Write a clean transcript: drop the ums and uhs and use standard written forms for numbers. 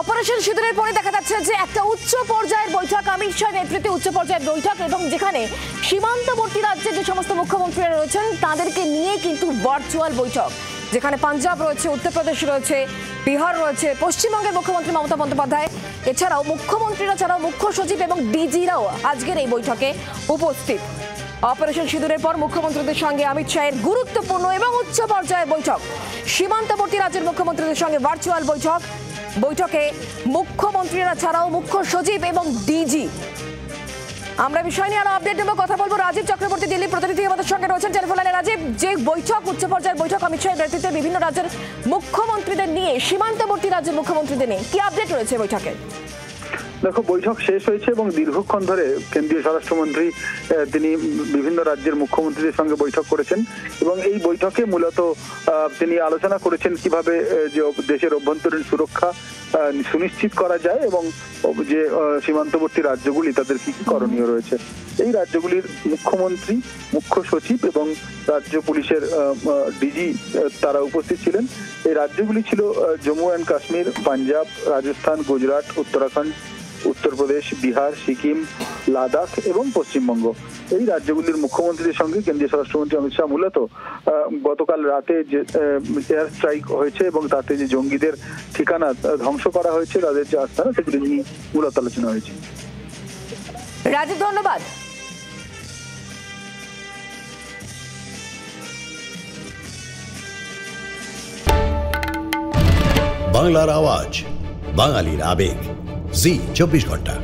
Operation সিঁদুরের পরে দেখা যাচ্ছে যে একটা উচ্চ পর্যায়ের বৈঠক, অমিত শাহ নেতৃত্বে উচ্চ পর্যায়ের বৈঠক, এবং যেখানে সীমান্তবর্তী রাজ্যে যে সমস্ত মুখ্যমন্ত্রীরা রয়েছেন তাদেরকে নিয়ে কিন্তু ভার্চুয়াল বৈঠক, যেখানে পাঞ্জাব রয়েছে, উত্তরপ্রদেশ রয়েছে, বিহার রয়েছে, পশ্চিমবঙ্গের মুখ্যমন্ত্রী মমতা বন্দ্যোপাধ্যায়, এছাড়াও মুখ্যমন্ত্রীরা ছাড়াও মুখ্য সচিব এবং ডিজিরাও আজকের এই বৈঠকে উপস্থিত। অপারেশন সিঁদুরের পর মুখ্যমন্ত্রীদের সঙ্গে অমিত শাহের গুরুত্বপূর্ণ এবং উচ্চ পর্যায়ের বৈঠক, সীমান্তবর্তী রাজ্যের মুখ্যমন্ত্রীদের সঙ্গে ভার্চুয়াল বৈঠক, বৈঠকে মুখ্যমন্ত্রীরা ছাড়াও মুখ্য সচিব এবং ডিজি। আমরা বিষয় নিয়ে আরো আপডেট নেব, কথা বলবো। রাজীব চক্রবর্তী দিল্লি প্রতিনিধি আমাদের সঙ্গে রয়েছেন টেলিফোন লাইনে। রাজীব, যে বৈঠক, উচ্চ পর্যায়ের বৈঠক অমিত শাহের নেতৃত্বে বিভিন্ন রাজ্যের মুখ্যমন্ত্রীদের নিয়ে, সীমান্তবর্তী রাজ্যের মুখ্যমন্ত্রীদের নিয়ে কি আপডেট রয়েছে বৈঠকে? দেখো, বৈঠক শেষ হয়েছে এবং দীর্ঘক্ষণ ধরে কেন্দ্রীয় স্বরাষ্ট্রমন্ত্রী তিনি বিভিন্ন রাজ্যের মুখ্যমন্ত্রীদের সঙ্গে বৈঠক করেছেন এবং এই বৈঠকে মূলত তিনি আলোচনা করেছেন কিভাবে যে দেশের অভ্যন্তরীণ সুরক্ষা সুনিশ্চিত করা যায় এবং যে সীমান্তবর্তী রাজ্যগুলি তাদের কি কি করণীয় রয়েছে। এই রাজ্যগুলির মুখ্যমন্ত্রী, মুখ্য সচিব এবং রাজ্য পুলিশের ডিজি তারা উপস্থিত ছিলেন। এই রাজ্যগুলি ছিল জম্মু অ্যান্ড কাশ্মীর, পাঞ্জাব, রাজস্থান, গুজরাট, উত্তরাখণ্ড, উত্তরপ্রদেশ, বিহার, সিকিম, লাদাখ এবং পশ্চিমবঙ্গ। এই রাজ্যগুলির মুখ্যমন্ত্রীদের সঙ্গে কেন্দ্রীয় স্বরাষ্ট্রমন্ত্রী অমিত শাহ মূলত গতকাল রাতে যে এয়ার স্ট্রাইক হয়েছে এবং তাতে যে জঙ্গিদের ঠিকানা ধ্বংস করা হয়েছে, তাদের যে আস্থানা, সেগুলি নিয়ে মূলত আলোচনা হয়েছে। রাজীব, ধন্যবাদ। বাংলার আওয়াজ, বাঙালির আবেগ, জি 24 ঘন্টা।